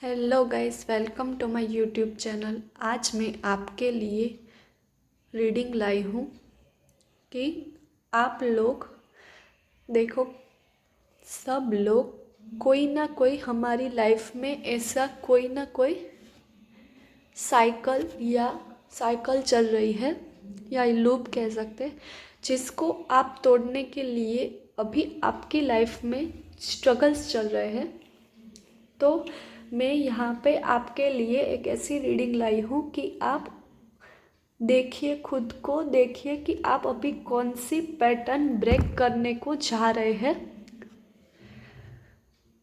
Hello guys, welcome to my YouTube channel. आज मैं आपके लिए रीडिंग लाई हूँ कि आप लोग देखो, सब लोग कोई ना कोई हमारी लाइफ में ऐसा कोई ना कोई साइकिल चल रही है या लूप कह सकते हैं, जिसको आप तोड़ने के लिए अभी आपकी लाइफ में स्ट्रगल्स चल रहे हैं। तो मैं यहाँ पे आपके लिए एक ऐसी रीडिंग लाई हूँ कि आप देखिए, खुद को देखिए कि आप अभी कौन सी पैटर्न ब्रेक करने को चाह रहे हैं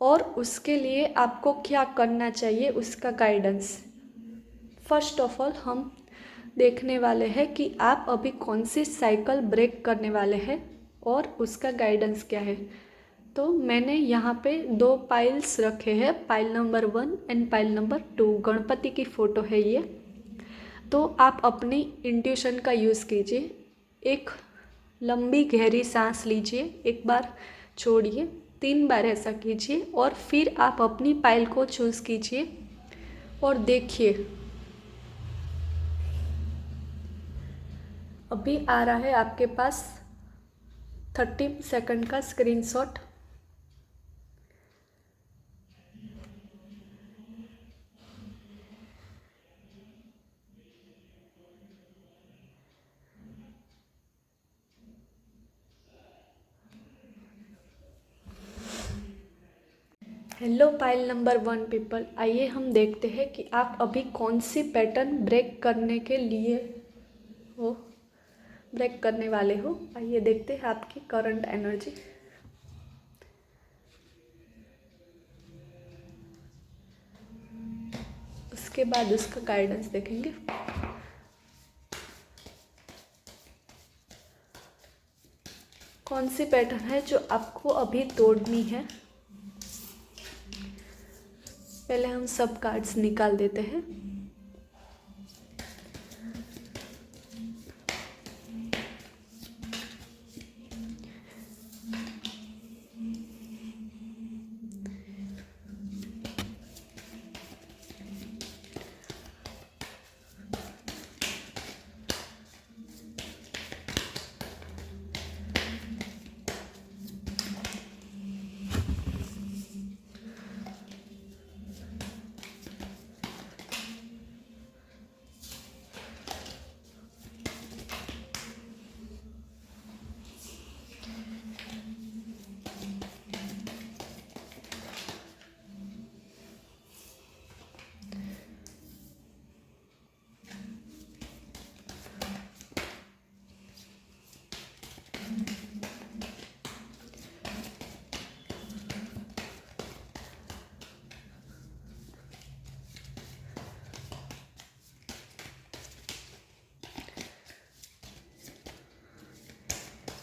और उसके लिए आपको क्या करना चाहिए, उसका गाइडेंस। फर्स्ट ऑफ ऑल हम देखने वाले हैं कि आप अभी कौन सी साइकिल ब्रेक करने वाले हैं और उसका गाइडेंस क्या है। तो मैंने यहाँ पे 2 पाइल्स रखे हैं, pile number 1 and pile number 2। Ganpati की फ़ोटो है ये। तो आप अपनी इंट्यूशन का यूज़ कीजिए। एक लंबी गहरी सांस लीजिए, एक बार छोड़िए, 3 बार ऐसा कीजिए और फिर आप अपनी पाइल को चूज़ कीजिए और देखिए। अभी आ रहा है आपके पास 30 सेकंड का screenshot. Hello pile number 1 people, आइए हम देखते हैं कि आप अभी कौन सी पैटर्न ब्रेक करने के लिए हो, ब्रेक करने वाले हो। आइए देखते हैं आपकी करंट एनर्जी। उसके बाद उसका गाइडेंस देखेंगे। कौन सी पैटर्न है जो आपको अभी तोड़नी है। पहले हम सब कार्ड्स निकाल देते हैं।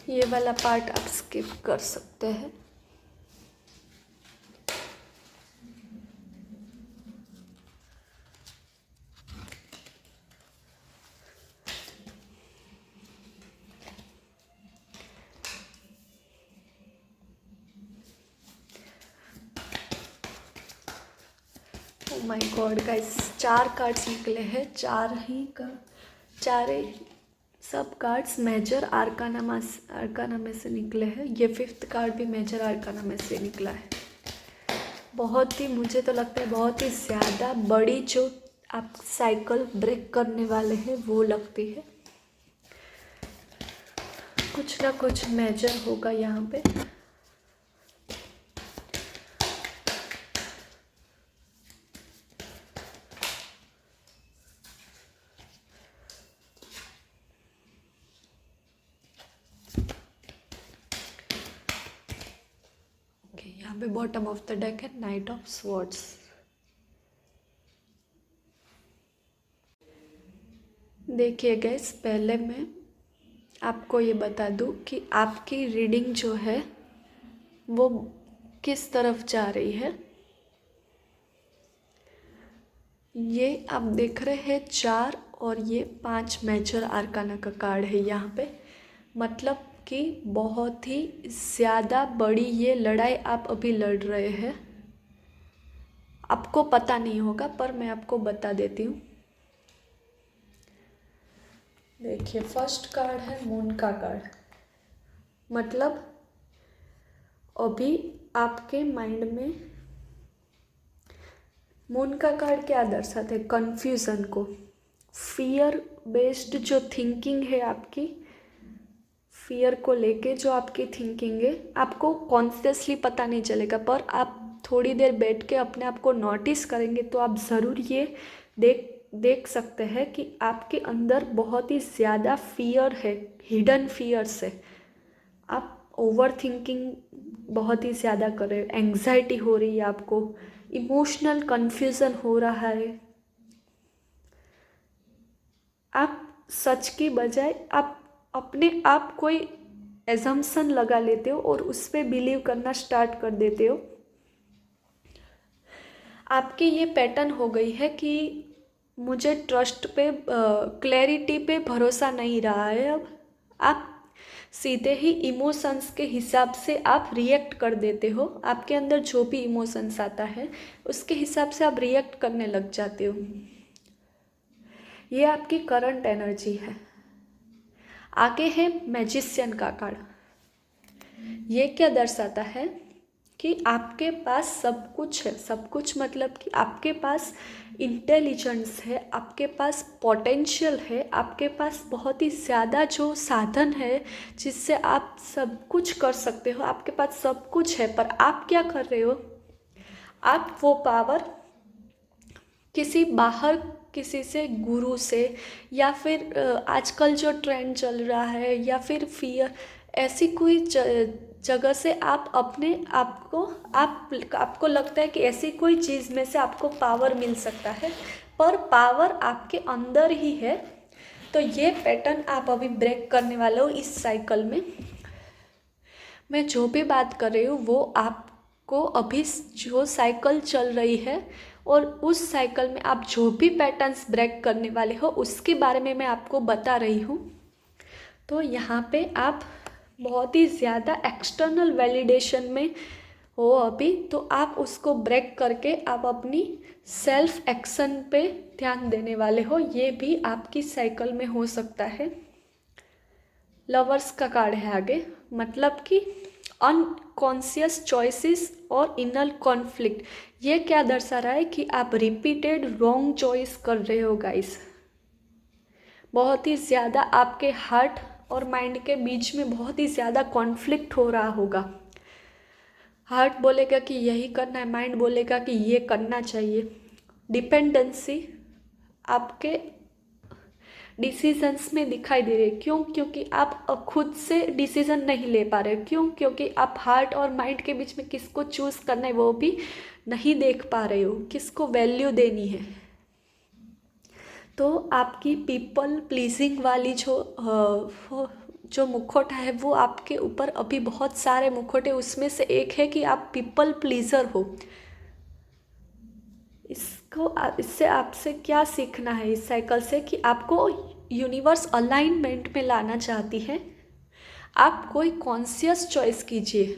ये वाला पार्ट आप स्किप कर सकते हैं। Oh my God guys, 4 cards निकले हैं। चारे सब कार्ड्स मेजर आर्काना में से निकले हैं। ये 5th कार्ड भी मेजर आर्काना में से निकला है। बहुत ही, मुझे तो लगता है बहुत ही ज़्यादा बड़ी जो आप साइकिल ब्रेक करने वाले हैं वो लगती है। कुछ ना कुछ मेजर होगा यहाँ पे। यहाँ पे बॉटम ऑफ द डेक है नाइट ऑफ स्वॉर्ड्स। देखिए गाइस, पहले मैं आपको ये बता दूँ कि आपकी रीडिंग जो है वो किस तरफ जा रही है। ये आप देख रहे हैं 4 और ये 5 मेजर आर्काना का कार्ड है यहाँ पे। मतलब कि बहुत ही ज़्यादा बड़ी ये लड़ाई आप अभी लड़ रहे हैं। आपको पता नहीं होगा पर मैं आपको बता देती हूँ। देखिए फर्स्ट कार्ड है मून का कार्ड, मतलब अभी आपके माइंड में मून का कार्ड क्या दर्शाते हैं? कन्फ्यूज़न को, फियर बेस्ड जो थिंकिंग है आपकी, फियर को लेके जो आपकी थिंकिंग है, आपको कॉन्शियसली पता नहीं चलेगा पर आप थोड़ी देर बैठ के अपने आप को नोटिस करेंगे तो आप ज़रूर ये देख सकते हैं कि आपके अंदर बहुत ही ज़्यादा फियर है, हिडन फियर्स है। आप ओवर थिंकिंग बहुत ही ज़्यादा कर रहे हो, एंग्जाइटी हो रही है आपको, इमोशनल कन्फ्यूज़न हो रहा है। आप सच की बजाय आप अपने आप कोई एजम्पशन लगा लेते हो और उस पर बिलीव करना स्टार्ट कर देते हो। आपकी ये पैटर्न हो गई है कि मुझे ट्रस्ट पे, क्लैरिटी पे भरोसा नहीं रहा है। अब आप सीधे ही इमोशंस के हिसाब से आप रिएक्ट कर देते हो। आपके अंदर जो भी इमोशंस आता है उसके हिसाब से आप रिएक्ट करने लग जाते हो। ये आपकी करंट एनर्जी है। आगे है मैजिशियन का कार्ड। ये क्या दर्शाता है कि आपके पास सब कुछ है, सब कुछ मतलब कि आपके पास इंटेलिजेंस है, आपके पास पोटेंशियल है, आपके पास बहुत ही ज़्यादा जो साधन है जिससे आप सब कुछ कर सकते हो। आपके पास सब कुछ है पर आप क्या कर रहे हो? आप वो पावर किसी बाहर, किसी से, गुरु से, या फिर आजकल जो ट्रेंड चल रहा है, या फिर फियर, ऐसी कोई जगह से आप अपने आप को, आपको लगता है कि ऐसी कोई चीज़ में से आपको पावर मिल सकता है पर पावर आपके अंदर ही है। तो ये पैटर्न आप अभी ब्रेक करने वाले हो इस साइकिल में। मैं जो भी बात कर रही हूँ वो आपको अभी जो साइकिल चल रही है और उस साइकिल में आप जो भी पैटर्न्स ब्रेक करने वाले हो उसके बारे में मैं आपको बता रही हूँ। तो यहाँ पे आप बहुत ही ज़्यादा एक्सटर्नल वैलिडेशन में हो अभी, तो आप उसको ब्रेक करके आप अपनी सेल्फ एक्शन पे ध्यान देने वाले हो। ये भी आपकी साइकिल में हो सकता है। लवर्स का कार्ड है आगे, मतलब कि अनकॉन्शियस चॉइसेस और इनर कॉन्फ्लिक्ट। ये क्या दर्शा रहा है कि आप रिपीटेड रॉन्ग चॉइस कर रहे हो गाइस। बहुत ही ज़्यादा आपके हार्ट और माइंड के बीच में बहुत ही ज़्यादा कॉन्फ्लिक्ट हो रहा होगा। हार्ट बोलेगा कि यही करना है, माइंड बोलेगा कि ये करना चाहिए। डिपेंडेंसी आपके डिसीजंस में दिखाई दे रही है। क्यों? क्योंकि आप खुद से डिसीजन नहीं ले पा रहे। क्यों? क्योंकि आप हार्ट और माइंड के बीच में किसको चूज़ करना है वो भी नहीं देख पा रहे हो, किसको वैल्यू देनी है। तो आपकी पीपल प्लीजिंग वाली जो मुखौटा है वो आपके ऊपर अभी बहुत सारे मुखौटे, उसमें से एक है कि आप पीपल प्लीजर हो। इससे आपसे क्या सीखना है इस साइकिल से कि आपको यूनिवर्स अलाइनमेंट में लाना चाहती है। आप कोई कॉन्शियस चॉइस कीजिए।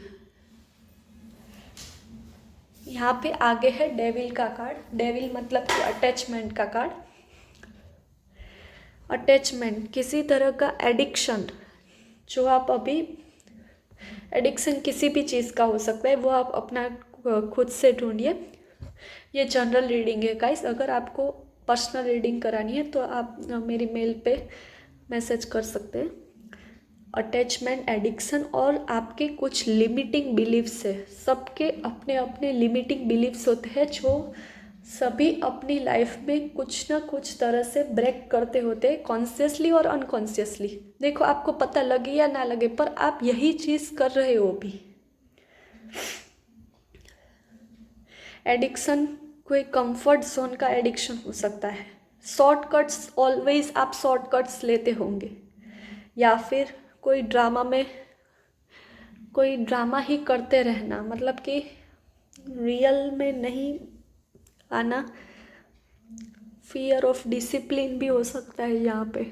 यहाँ पे आगे है डेविल का कार्ड। डेविल मतलब कि अटैचमेंट का कार्ड। अटैचमेंट किसी तरह का एडिक्शन, जो आप अभी, एडिक्शन किसी भी चीज़ का हो सकता है, वो आप अपना खुद से ढूंढिए। ये जनरल रीडिंग है गाइस। अगर आपको पर्सनल रीडिंग करानी है तो आप मेरी मेल पे मैसेज कर सकते हैं। अटैचमेंट, एडिक्शन और आपके कुछ लिमिटिंग बिलीव्स है। सबके अपने अपने लिमिटिंग बिलीव्स होते हैं जो सभी अपनी लाइफ में कुछ ना कुछ तरह से ब्रेक करते होते हैं, कॉन्शियसली और अनकॉन्शियसली। देखो आपको पता लगे या ना लगे पर आप यही चीज़ कर रहे हो भी। एडिक्शन कोई कंफर्ट जोन का एडिक्शन हो सकता है। शॉर्टकट्स, ऑलवेज आप शॉर्टकट्स लेते होंगे, या फिर कोई ड्रामा ही करते रहना, मतलब कि रियल में नहीं आना। फियर ऑफ डिसिप्लिन भी हो सकता है। यहाँ पे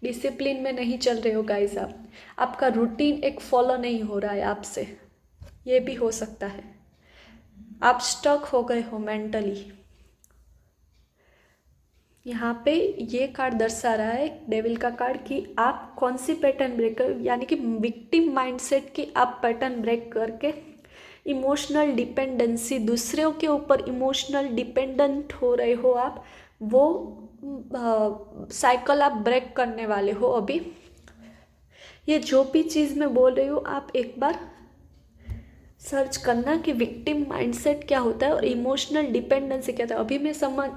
डिसिप्लिन में नहीं चल रहे हो गाइस आप, आपका रूटीन एक फॉलो नहीं हो रहा है आपसे, ये भी हो सकता है। आप स्टक हो गए हो मेंटली। यहाँ पे ये कार्ड दर्शा रहा है डेविल का कार्ड कि आप कौन सी पैटर्न ब्रेक कर, यानी कि विक्टिम माइंडसेट की आप पैटर्न ब्रेक करके इमोशनल डिपेंडेंसी, दूसरों के ऊपर इमोशनल डिपेंडेंट हो रहे हो आप, वो साइकिल आप ब्रेक करने वाले हो अभी। ये जो भी चीज़ मैं बोल रही हूँ आप एक बार सर्च करना कि विक्टिम माइंडसेट क्या होता है और इमोशनल डिपेंडेंसी क्या होता है। अभी मैं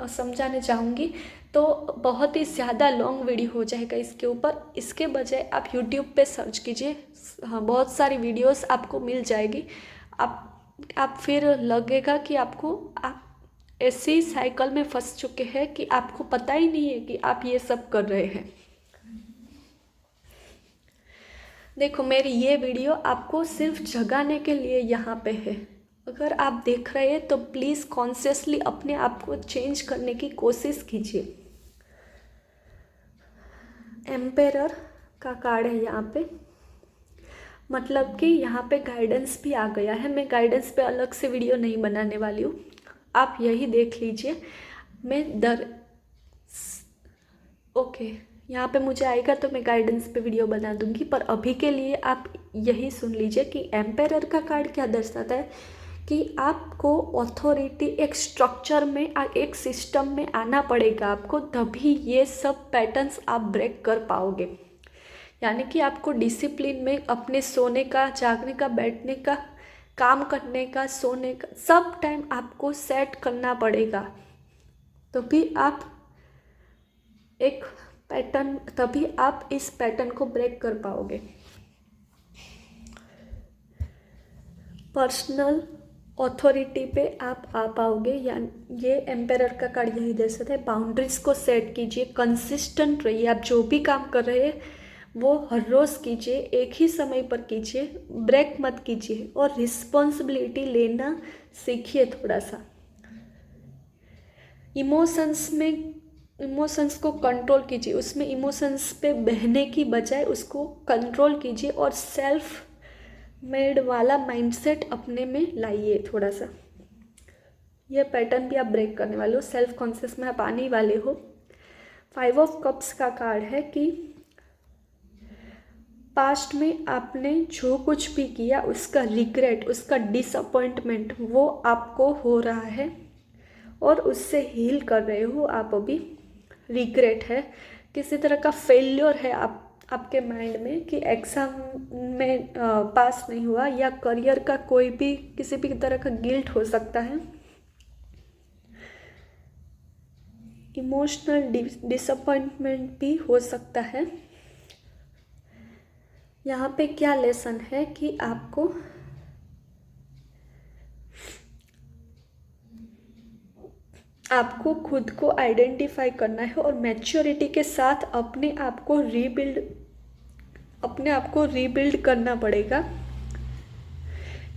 समझाने चाहूँगी तो बहुत ही ज़्यादा लॉन्ग वीडियो हो जाएगा इसके ऊपर। इसके बजाय आप यूट्यूब पे सर्च कीजिए, हाँ बहुत सारी वीडियोस आपको मिल जाएगी। आप फिर लगेगा कि आप ऐसी साइकिल में फंस चुके हैं कि आपको पता ही नहीं है कि आप ये सब कर रहे हैं। देखो मेरी ये वीडियो आपको सिर्फ जगाने के लिए यहाँ पे है। अगर आप देख रहे हैं तो प्लीज़ कॉन्शियसली अपने आप को चेंज करने की कोशिश कीजिए। एम्पेरर का कार्ड है यहाँ पे, मतलब कि यहाँ पे गाइडेंस भी आ गया है। मैं गाइडेंस पे अलग से वीडियो नहीं बनाने वाली हूँ, आप यही देख लीजिए। ओके यहाँ पे मुझे आएगा तो मैं गाइडेंस पे वीडियो बना दूंगी, पर अभी के लिए आप यही सुन लीजिए कि एम्पेरर का कार्ड क्या दर्शाता है कि आपको अथॉरिटी, एक स्ट्रक्चर में, एक सिस्टम में आना पड़ेगा आपको, तभी ये सब पैटर्न्स आप ब्रेक कर पाओगे। यानी कि आपको डिसिप्लिन में अपने सोने का, जागने का, बैठने का, काम करने का, सोने का, सब टाइम आपको सेट करना पड़ेगा, तभी आप इस पैटर्न को ब्रेक कर पाओगे। पर्सनल अथॉरिटी पे आप आ पाओगे, यानी ये एम्पेरर का कार्ड यही दे सकते हैं। बाउंड्रीज को सेट कीजिए, कंसिस्टेंट रहिए, आप जो भी काम कर रहे हैं वो हर रोज़ कीजिए, एक ही समय पर कीजिए, ब्रेक मत कीजिए, और रिस्पॉन्सिबिलिटी लेना सीखिए थोड़ा सा। इमोशंस को कंट्रोल कीजिए, उसमें इमोशंस पे बहने की बजाय उसको कंट्रोल कीजिए, और सेल्फ मेड वाला माइंडसेट अपने में लाइए थोड़ा सा। ये पैटर्न भी आप ब्रेक करने वाले हो, सेल्फ कॉन्शियस में आप आने वाले हो। 5 ऑफ कप्स का कार्ड है कि पास्ट में आपने जो कुछ भी किया उसका रिग्रेट, उसका डिसअपॉइंटमेंट वो आपको हो रहा है और उससे हील कर रहे हो आप अभी। रिग्रेट है, किसी तरह का फेल्योर है आपके माइंड में कि एग्ज़ाम में पास नहीं हुआ, या करियर का कोई भी किसी भी तरह का गिल्ट हो सकता है। इमोशनल डिसअपॉइंटमेंट भी हो सकता है। यहाँ पे क्या लेसन है कि आपको खुद को आइडेंटिफाई करना है और मैच्योरिटी के साथ अपने आप को रीबिल्ड करना पड़ेगा।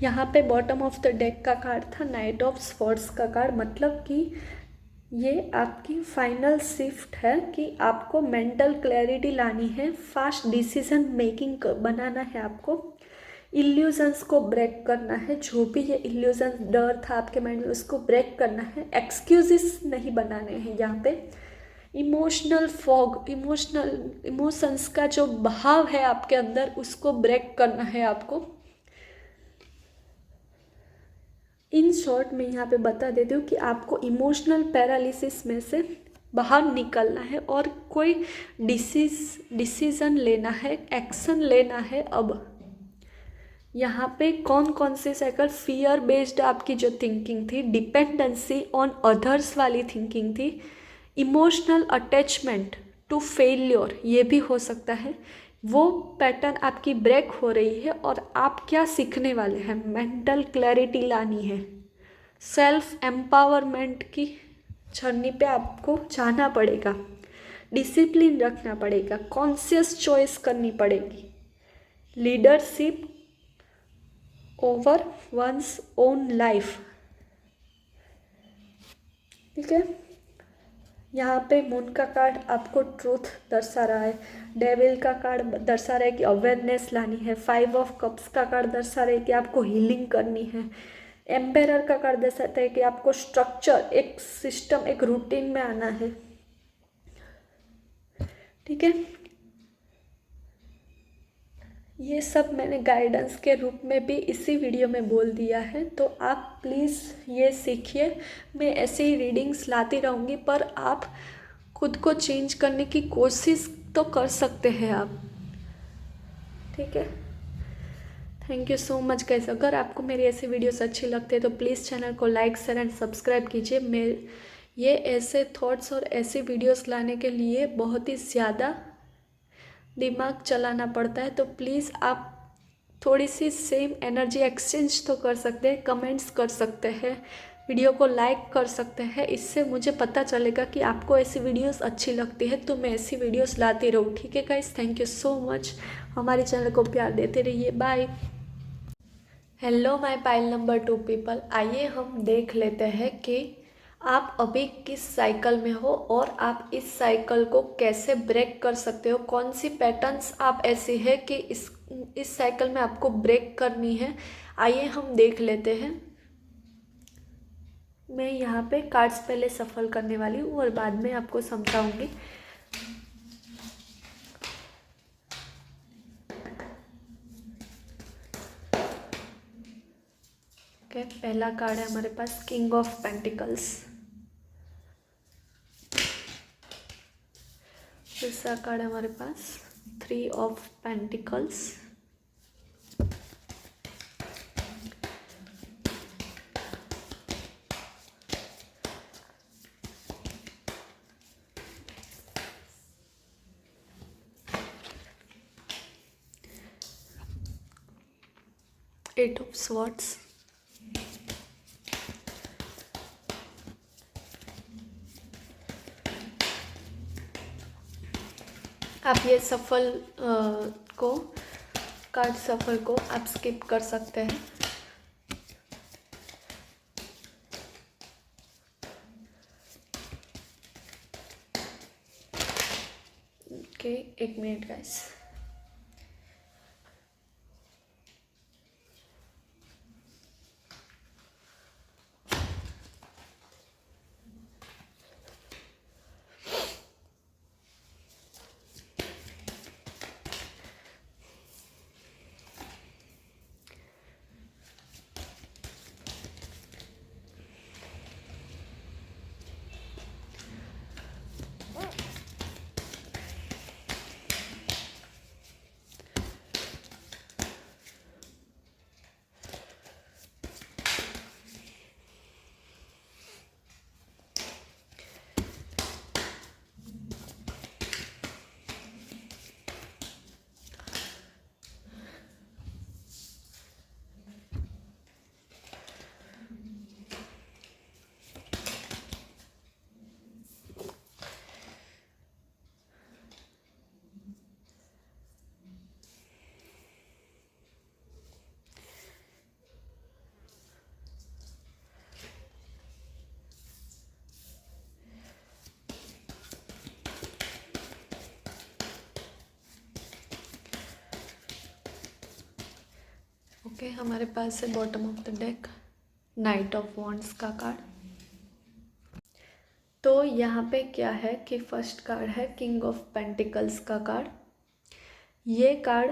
यहाँ पे बॉटम ऑफ द डेक का कार्ड था नाइट ऑफ स्वॉर्ड्स का कार्ड, मतलब कि ये आपकी फाइनल शिफ्ट है कि आपको मेंटल क्लैरिटी लानी है, फास्ट डिसीजन मेकिंग बनाना है, आपको इल्यूजन्स को ब्रेक करना है। जो भी ये इल्यूजन, डर था आपके माइंड में, उसको ब्रेक करना है। एक्सक्यूजेस नहीं बनाने हैं यहाँ पे। इमोशनल फॉग, इमोशंस का जो बहाव है आपके अंदर, उसको ब्रेक करना है आपको। इन शॉर्ट में यहाँ पे बता देती हूँ कि आपको इमोशनल पैरालिसिस में से बाहर निकलना है और कोई डिसीजन लेना है, एक्शन लेना है। अब यहाँ पे कौन कौन से साइकिल, फियर बेस्ड आपकी जो थिंकिंग थी, डिपेंडेंसी ऑन अदर्स वाली थिंकिंग थी, इमोशनल अटैचमेंट टू फेल्योर, ये भी हो सकता है। वो पैटर्न आपकी ब्रेक हो रही है और आप क्या सीखने वाले हैं, मेंटल क्लैरिटी लानी है, सेल्फ एम्पावरमेंट की जर्नी पे आपको जाना पड़ेगा, डिसिप्लिन रखना पड़ेगा, कॉन्शियस चॉइस करनी पड़ेगी, leadership over one's own life. ठीक है, यहाँ पे मून का कार्ड आपको ट्रूथ दर्शा रहा है, डेविल का कार्ड दर्शा रहा है कि अवेयरनेस लानी है, 5 ऑफ कप्स का कार्ड दर्शा रहा है कि आपको हीलिंग करनी है, एम्पेरर का कार्ड दर्शाता है कि आपको स्ट्रक्चर, एक सिस्टम, एक रूटीन में आना है। ठीक है, ये सब मैंने गाइडेंस के रूप में भी इसी वीडियो में बोल दिया है, तो आप प्लीज़ ये सीखिए। मैं ऐसे ही रीडिंग्स लाती रहूँगी, पर आप खुद को चेंज करने की कोशिश तो कर सकते हैं आप। ठीक है, thank you so much guys. अगर आपको मेरी ऐसी वीडियोस अच्छी लगती है तो प्लीज़ चैनल को लाइक, शेयर एंड सब्सक्राइब कीजिए। ये ऐसे थॉट्स और ऐसी वीडियोस लाने के लिए बहुत ही ज़्यादा दिमाग चलाना पड़ता है, तो प्लीज़ आप थोड़ी सी सेम एनर्जी एक्सचेंज तो कर सकते हैं, कमेंट्स कर सकते हैं, वीडियो को लाइक कर सकते हैं। इससे मुझे पता चलेगा कि आपको ऐसी वीडियोस अच्छी लगती है, तो मैं ऐसी वीडियोस लाती रहूँ। ठीक है guys, thank you so much. हमारे चैनल को प्यार देते रहिए। Bye. Hello my pile number 2 people, आइए हम देख लेते हैं कि आप अभी किस साइकिल में हो और आप इस साइकिल को कैसे ब्रेक कर सकते हो। कौन सी पैटर्न्स आप ऐसी है कि इस साइकिल में आपको ब्रेक करनी है। आइए हम देख लेते हैं। मैं यहाँ पे कार्ड्स पहले सफल करने वाली हूँ और बाद में आपको समझाऊंगी। ओके, पहला कार्ड है हमारे पास किंग ऑफ पेंटिकल्स। दूसरा कार्ड है हमारे पास 3 of pentacles. Eight of swords. आप ये सफल को कार्ड सफल को आप स्किप कर सकते हैं। ओके, एक मिनट गाइस। ओके, हमारे पास है bottom of the deck night of wands का कार्ड। तो यहाँ पे क्या है कि फर्स्ट कार्ड है किंग ऑफ पेंटिकल्स का कार्ड। ये कार्ड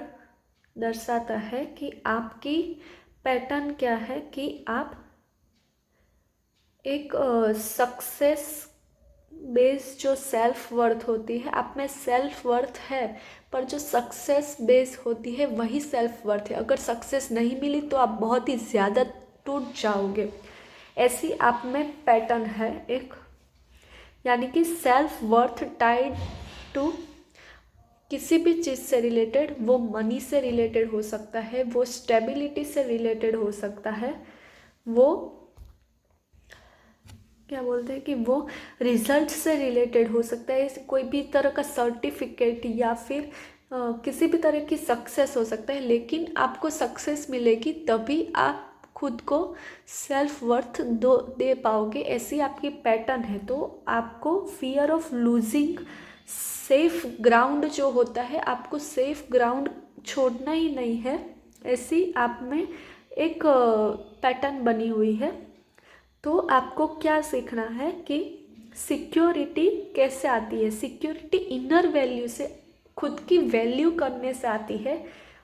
दर्शाता है कि आपकी पैटर्न क्या है कि आप एक सक्सेस बेस जो सेल्फ वर्थ होती है, आप में सेल्फ वर्थ है, पर जो सक्सेस बेस होती है वही सेल्फ वर्थ है। अगर सक्सेस नहीं मिली तो आप बहुत ही ज़्यादा टूट जाओगे, ऐसी आप में पैटर्न है एक। यानी कि सेल्फ वर्थ टाइड टू किसी भी चीज़ से रिलेटेड, वो मनी से रिलेटेड हो सकता है, वो स्टेबिलिटी से रिलेटेड हो सकता है, वो क्या बोलते हैं कि वो रिजल्ट से रिलेटेड हो सकता है, कोई भी तरह का सर्टिफिकेट या फिर किसी भी तरह की सक्सेस हो सकता है। लेकिन आपको सक्सेस मिलेगी तभी आप खुद को सेल्फ वर्थ दे पाओगे, ऐसी आपकी पैटर्न है। तो आपको fear of losing safe ground जो होता है, आपको सेफ ग्राउंड छोड़ना ही नहीं है, ऐसी आप में एक पैटर्न बनी हुई है। तो आपको क्या सीखना है कि सिक्योरिटी कैसे आती है। सिक्योरिटी इनर वैल्यू से, खुद की वैल्यू करने से आती है,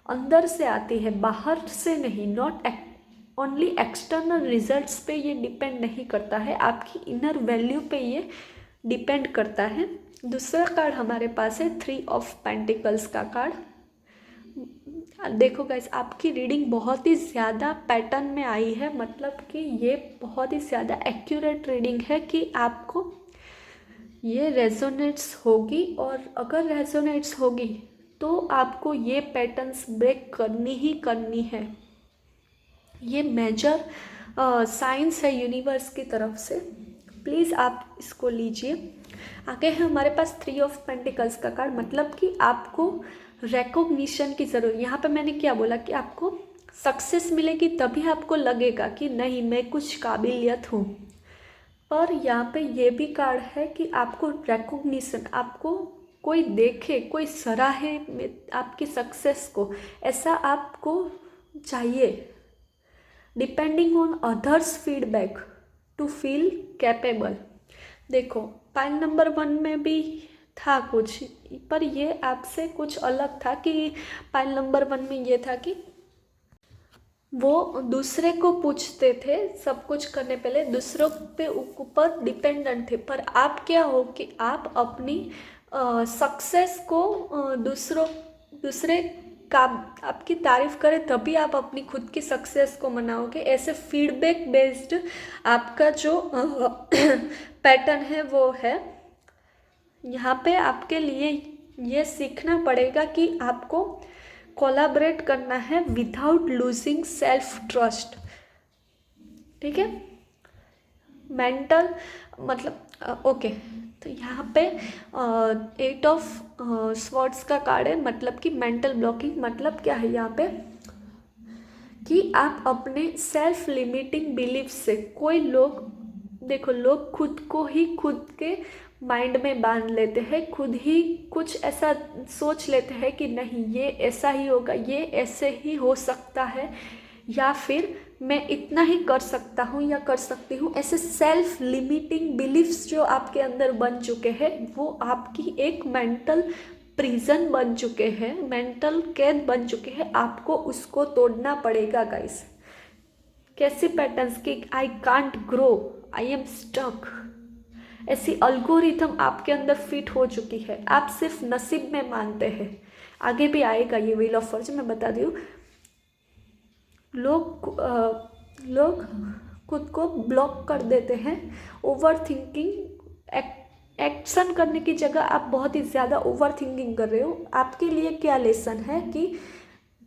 अंदर से आती है, बाहर से नहीं। नॉट ओनली एक्सटर्नल रिजल्ट्स पे ये डिपेंड नहीं करता है, आपकी इनर वैल्यू पे ये डिपेंड करता है। दूसरा कार्ड हमारे पास है 3 ऑफ पेंटिकल्स का कार्ड। देखो गाइस, आपकी रीडिंग बहुत ही ज़्यादा पैटर्न में आई है, मतलब कि ये बहुत ही ज़्यादा एक्यूरेट रीडिंग है कि आपको ये रेजोनेट्स होगी। और अगर रेजोनेट्स होगी तो आपको ये पैटर्न्स ब्रेक करनी ही करनी है। ये मेजर साइंस है यूनिवर्स की तरफ से, प्लीज़ आप इसको लीजिए। आगे है हमारे पास 3 ऑफ पेंटिकल्स का कार्ड, मतलब कि आपको रिकॉग्निशन की ज़रूरत। यहाँ पे मैंने क्या बोला कि आपको सक्सेस मिलेगी तभी आपको लगेगा कि नहीं मैं कुछ काबिलियत हूँ। पर यहाँ पे ये भी कार्ड है कि आपको रिकॉग्निशन, आपको कोई देखे, कोई सराहे आपकी सक्सेस को, ऐसा आपको चाहिए। Depending on others feedback to feel capable. देखो पाइल नंबर 1 में भी था कुछ, पर ये आपसे कुछ अलग था कि पाइल नंबर 1 में ये था कि वो दूसरे को पूछते थे सब कुछ करने पहले, दूसरों पे ऊपर डिपेंडेंट थे। पर आप क्या हो कि आप अपनी सक्सेस को दूसरे का आपकी तारीफ करें तभी आप अपनी खुद की सक्सेस को मनाओगे। ऐसे फीडबैक बेस्ड आपका जो पैटर्न है वो है। यहाँ पे आपके लिए ये सीखना पड़ेगा कि आपको कोलैबोरेट करना है विदाउट लूजिंग सेल्फ ट्रस्ट। ठीक है, मेंटल मतलब ओके। तो यहाँ पे 8 ऑफ स्वॉर्ड्स का कार्ड है, मतलब कि मेंटल ब्लॉकिंग। मतलब क्या है यहाँ पे कि आप अपने सेल्फ लिमिटिंग बिलीफ से, कोई लोग देखो, लोग खुद को ही खुद के माइंड में बांध लेते हैं, खुद ही कुछ ऐसा सोच लेते हैं कि नहीं ये ऐसा ही होगा, ये ऐसे ही हो सकता है, या फिर मैं इतना ही कर सकता हूँ या कर सकती हूँ। ऐसे सेल्फ लिमिटिंग बिलीफ्स जो आपके अंदर बन चुके हैं वो आपकी एक मेंटल प्रिजन बन चुके हैं, मेंटल कैद बन चुके हैं। आपको उसको तोड़ना पड़ेगा गाइस। कैसे पैटर्न्स की I can't grow, I am stuck, ऐसी अल्गोरिथम आपके अंदर फिट हो चुकी है। आप सिर्फ नसीब में मानते हैं, आगे भी आएगा ये व्हील ऑफ फॉर्चून। मैं बता दूँ, लोग खुद को ब्लॉक कर देते हैं। ओवर थिंकिंग, एक्शन करने की जगह आप बहुत ही ज़्यादा ओवर थिंकिंग कर रहे हो। आपके लिए क्या लेसन है कि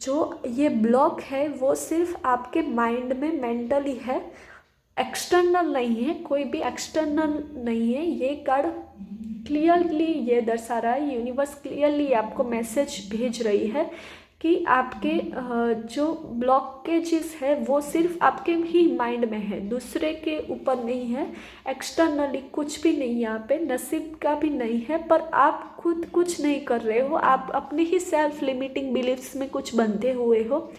जो ये ब्लॉक है वो सिर्फ आपके माइंड में मेंटली है, एक्सटर्नल नहीं है, कोई भी एक्सटर्नल नहीं है। ये कार्ड क्लियरली ये दर्शा रहा है, यूनिवर्स क्लियरली आपको मैसेज भेज रही है कि आपके जो ब्लॉकेजेस है वो सिर्फ आपके ही माइंड में है, दूसरे के ऊपर नहीं है। एक्सटर्नली कुछ भी नहीं, यहाँ पे नसीब का भी नहीं है। पर आप खुद कुछ नहीं कर रहे हो, आप अपने ही सेल्फ लिमिटिंग बिलीफ्स में कुछ बंधे हुए हो।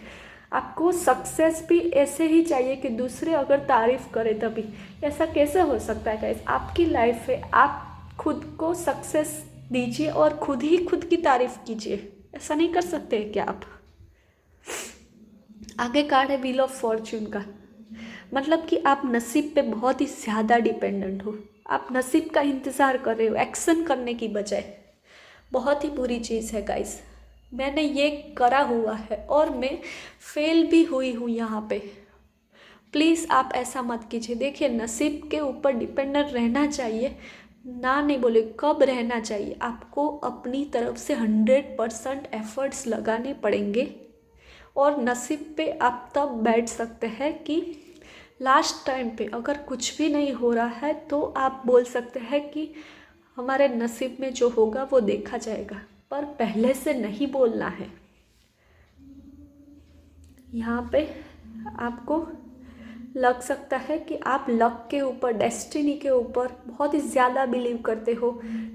आपको सक्सेस भी ऐसे ही चाहिए कि दूसरे अगर तारीफ़ करें तभी। ऐसा कैसे हो सकता है गाइस? आपकी लाइफ है, आप खुद को सक्सेस दीजिए और खुद ही खुद की तारीफ़ कीजिए। ऐसा नहीं कर सकते क्या आप? आगे कार्ड है व्हील ऑफ फॉर्च्यून का, मतलब कि आप नसीब पे बहुत ही ज़्यादा डिपेंडेंट हो। आप नसीब का इंतज़ार कर रहे हो एक्शन करने की बजाय। बहुत ही बुरी चीज़ है गाइस, मैंने ये करा हुआ है और मैं फेल भी हुई हूँ यहाँ पे। प्लीज़ आप ऐसा मत कीजिए। देखिए, नसीब के ऊपर डिपेंडेंट रहना चाहिए ना, नहीं बोले कब रहना चाहिए। आपको अपनी तरफ से 100% एफर्ट्स लगाने पड़ेंगे और नसीब पे आप तब बैठ सकते हैं कि लास्ट टाइम पे अगर कुछ भी नहीं हो रहा है तो आप बोल सकते हैं कि हमारे नसीब में जो होगा वो देखा जाएगा। पर पहले से नहीं बोलना है। यहाँ पे आपको लग सकता है कि आप लक के ऊपर, डेस्टिनी के ऊपर बहुत ही ज़्यादा बिलीव करते हो।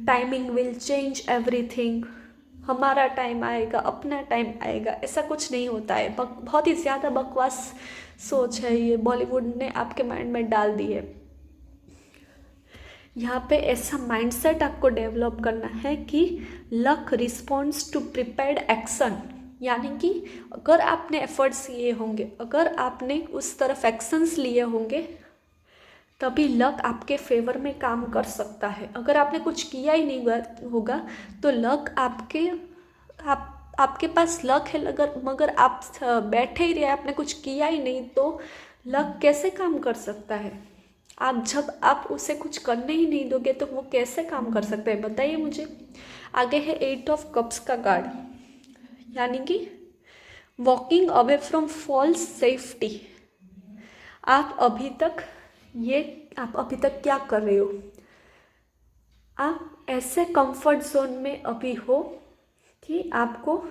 टाइमिंग विल चेंज एवरीथिंग, हमारा टाइम आएगा, अपना टाइम आएगा, ऐसा कुछ नहीं होता है। बहुत ही ज़्यादा बकवास सोच है ये, बॉलीवुड ने आपके माइंड में डाल दी है। यहाँ पे ऐसा माइंडसेट आपको डेवलप करना है कि luck responds to prepared action, यानी कि अगर आपने एफर्ट्स किए होंगे, अगर आपने उस तरफ एक्शंस लिए होंगे, तभी लक आपके फेवर में काम कर सकता है। अगर आपने कुछ किया ही नहीं होगा तो लक आपके पास लक है, मगर आप बैठे ही रहे, आपने कुछ किया ही नहीं, तो लक कैसे काम कर सकता है? जब आप उसे कुछ करने ही नहीं दोगे तो वो कैसे काम कर सकते हैं, बताइए मुझे। आगे है 8 ऑफ कप्स का कार्ड, यानी कि walking away from false safety. आप अभी तक क्या कर रहे हो? आप ऐसे कंफर्ट जोन में अभी हो कि आपको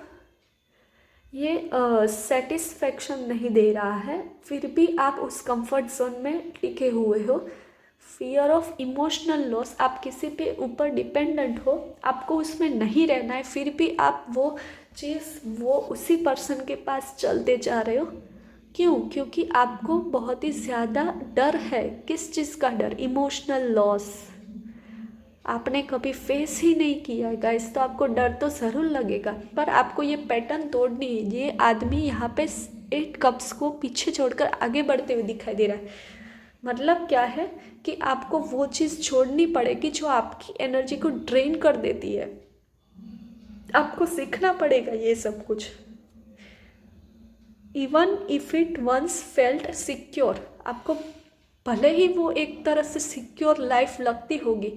ये सेटिस्फेक्शन नहीं दे रहा है, फिर भी आप उस कंफर्ट जोन में टिके हुए हो। फियर ऑफ इमोशनल लॉस, आप किसी पे ऊपर डिपेंडेंट हो, आपको उसमें नहीं रहना है, फिर भी आप वो उसी पर्सन के पास चलते जा रहे हो। क्यों? क्योंकि आपको बहुत ही ज़्यादा डर है। किस चीज़ का डर? Emotional loss. आपने कभी फेस ही नहीं किया है गाइस, तो आपको डर तो ज़रूर लगेगा, पर आपको ये पैटर्न तोड़नी है। ये आदमी यहाँ पे 8 कप्स को पीछे छोड़कर आगे बढ़ते हुए दिखाई दे रहा है। मतलब क्या है कि आपको वो चीज़ छोड़नी पड़ेगी जो आपकी एनर्जी को ड्रेन कर देती है। आपको सीखना पड़ेगा ये सब कुछ। Even if it once felt secure, आपको भले ही वो एक तरह से सिक्योर लाइफ लगती होगी,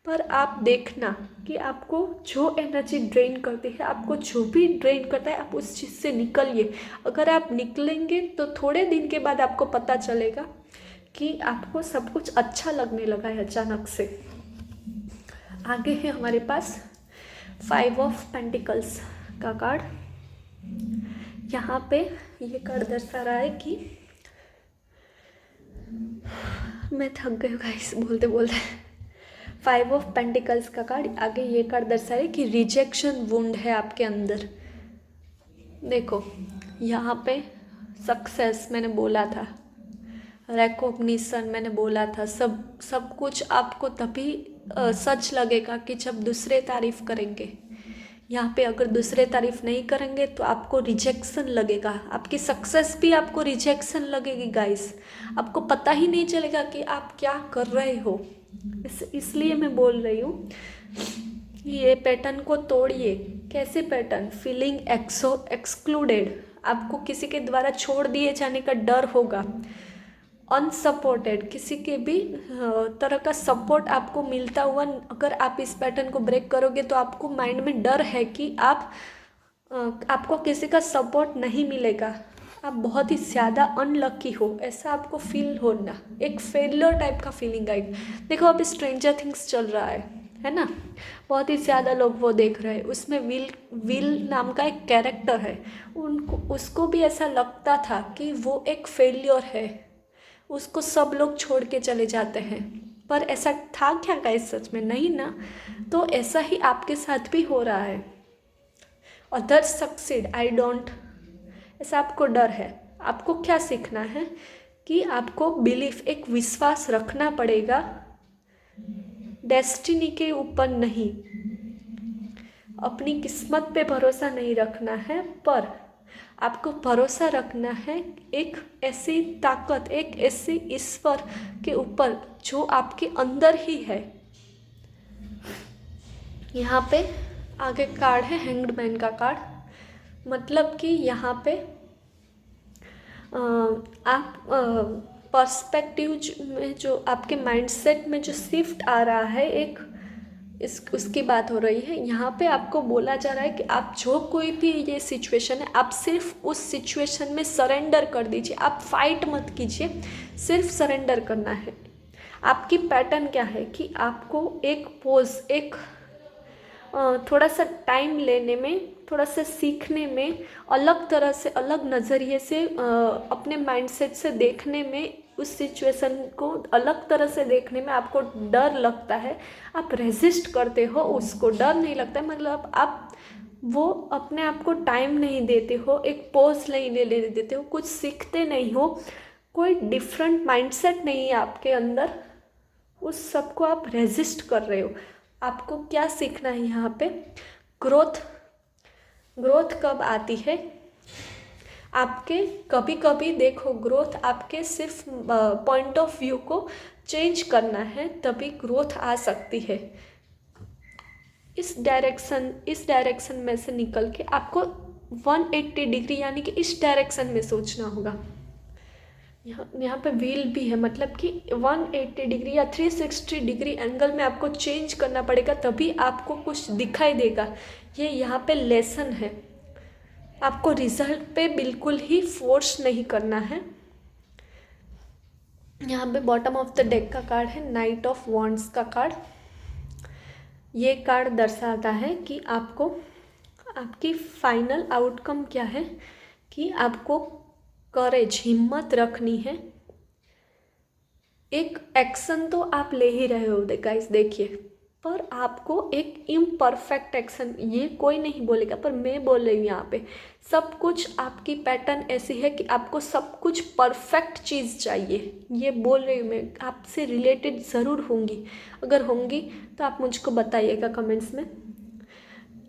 पर आप देखना कि आपको जो एनर्जी ड्रेन करती है, आपको जो भी ड्रेन करता है, आप उस चीज़ से निकलिए। अगर आप निकलेंगे तो थोड़े दिन के बाद आपको पता चलेगा कि आपको सब कुछ अच्छा लगने लगा है अचानक से। आगे है हमारे पास 5 ऑफ पेंटिकल्स का कार्ड। यहाँ पे ये कार्ड दर्शा रहा है कि मैं थक गई गाइस बोलते बोलते। 5 ऑफ पेंटिकल्स का कार्ड, आगे ये कार्ड दर्शाए कि रिजेक्शन वुंड है आपके अंदर। देखो यहाँ पे सक्सेस मैंने बोला था, रिकॉग्निशन मैंने बोला था, सब कुछ आपको तभी सच लगेगा कि जब दूसरे तारीफ़ करेंगे। यहाँ पे अगर दूसरे तारीफ़ नहीं करेंगे तो आपको रिजेक्शन लगेगा, आपकी सक्सेस भी आपको रिजेक्शन लगेगी गाइस। आपको पता ही नहीं चलेगा कि आप क्या कर रहे हो। इसलिए मैं बोल रही हूँ ये पैटर्न को तोड़िए। कैसे पैटर्न? फीलिंग एक्सक्लूडेड, आपको किसी के द्वारा छोड़ दिए जाने का डर होगा। अनसपोर्टेड, किसी के भी तरह का सपोर्ट आपको मिलता हुआ, अगर आप इस पैटर्न को ब्रेक करोगे तो आपको माइंड में डर है कि आपको किसी का सपोर्ट नहीं मिलेगा, आप बहुत ही ज़्यादा अनलकी हो, ऐसा आपको फील होना, एक फेलियर टाइप का फीलिंग आएगी। देखो अब स्ट्रेंजर थिंग्स चल रहा है ना, बहुत ही ज़्यादा लोग वो देख रहे हैं, उसमें विल नाम का एक कैरेक्टर है, उसको भी ऐसा लगता था कि वो एक फेलियर है, उसको सब लोग छोड़ के चले जाते हैं, पर ऐसा था क्या गाइस? सच में नहीं ना। तो ऐसा ही आपके साथ भी हो रहा है। अदर्स सक्सीड आई डोंट, ऐसा आपको डर है। आपको क्या सीखना है कि आपको बिलीफ, एक विश्वास रखना पड़ेगा डेस्टिनी के ऊपर, नहीं अपनी किस्मत पे भरोसा नहीं रखना है, पर आपको भरोसा रखना है एक ऐसी ताकत, एक ऐसे ईश्वर के ऊपर जो आपके अंदर ही है। यहाँ पे आगे कार्ड है हैंग्ड मैन का कार्ड, मतलब कि यहाँ पे आप पर्सपेक्टिव में जो आपके माइंडसेट में जो शिफ्ट आ रहा है, एक उसकी बात हो रही है। यहाँ पे आपको बोला जा रहा है कि आप जो कोई भी ये सिचुएशन है, आप सिर्फ उस सिचुएशन में सरेंडर कर दीजिए, आप फाइट मत कीजिए, सिर्फ सरेंडर करना है। आपकी पैटर्न क्या है कि आपको एक पोज, एक थोड़ा सा टाइम लेने में, थोड़ा सा सीखने में, अलग तरह से, अलग नज़रिए से अपने माइंडसेट से देखने में, उस सिचुएशन को अलग तरह से देखने में आपको डर लगता है, आप रेजिस्ट करते हो, उसको डर नहीं लगता है, मतलब आप वो अपने आप को टाइम नहीं देते हो, एक पॉज नहीं ले लेने देते हो, कुछ सीखते नहीं हो, कोई डिफरेंट माइंडसेट नहीं है आपके अंदर, उस सब को आप रेजिस्ट कर रहे हो। आपको क्या सीखना है यहाँ पे? ग्रोथ। ग्रोथ कब आती है आपके? कभी कभी देखो, ग्रोथ आपके सिर्फ पॉइंट ऑफ व्यू को चेंज करना है तभी ग्रोथ आ सकती है। इस डायरेक्शन में से निकल के आपको 180 डिग्री यानी कि इस डायरेक्शन में सोचना होगा। यहाँ पे व्हील भी है, मतलब कि 180 डिग्री या 360 डिग्री एंगल में आपको चेंज करना पड़ेगा तभी आपको कुछ दिखाई देगा। ये यहाँ पे लेसन है। आपको रिजल्ट पे बिल्कुल ही फोर्स नहीं करना है। यहाँ पे बॉटम ऑफ द डेक का कार्ड है नाइट ऑफ वॉन्ड्स का कार्ड। ये कार्ड दर्शाता है कि आपको आपकी फाइनल आउटकम क्या है, कि आपको करेज, हिम्मत रखनी है। एक एक्शन तो आप ले ही रहे हो गाइस, देखिए, पर आपको एक इम्परफेक्ट एक्शन, ये कोई नहीं बोलेगा पर मैं बोल रही हूँ यहाँ पे, सब कुछ आपकी पैटर्न ऐसी है कि आपको सब कुछ परफेक्ट चीज़ चाहिए। ये बोल रही हूँ मैं, आपसे रिलेटेड ज़रूर होंगी, अगर होंगी तो आप मुझको बताइएगा कमेंट्स में।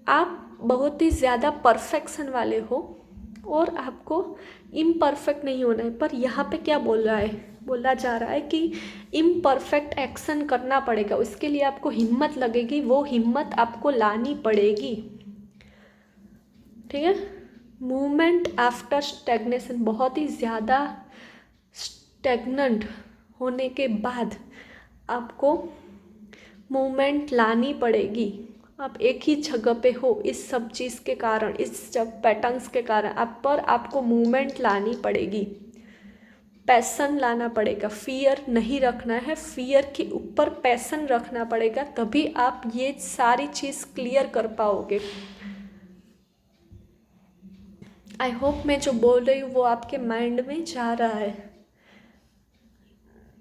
आप बहुत ही ज़्यादा परफेक्शन वाले हो और आपको इम्परफेक्ट नहीं होना है, पर यहाँ पे क्या बोला जा रहा है कि इम्परफेक्ट एक्शन करना पड़ेगा, उसके लिए आपको हिम्मत लगेगी, वो हिम्मत आपको लानी पड़ेगी। ठीक है। मूवमेंट आफ्टर स्टैग्नेशन, बहुत ही ज़्यादा स्टैग्नेंट होने के बाद आपको मूवमेंट लानी पड़ेगी। आप एक ही जगह पे हो इस सब चीज़ के कारण, इस सब पैटर्न्स के कारण आपको मूवमेंट लानी पड़ेगी, पैसन लाना पड़ेगा। फियर नहीं रखना है, फियर के ऊपर पैसन रखना पड़ेगा, तभी आप ये सारी चीज़ क्लियर कर पाओगे। आई होप मैं जो बोल रही हूँ वो आपके माइंड में जा रहा है।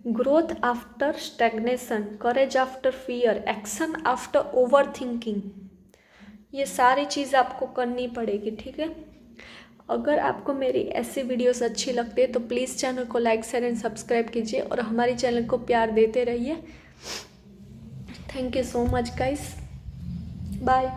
Growth after stagnation, courage after fear, action after over thinking, ये सारी चीज़ आपको करनी पड़ेगी। ठीक है। अगर आपको मेरी ऐसी वीडियोस अच्छी लगती है तो प्लीज़ चैनल को लाइक, शेयर एंड सब्सक्राइब कीजिए और हमारे चैनल को प्यार देते रहिए। Thank you so much guys, bye.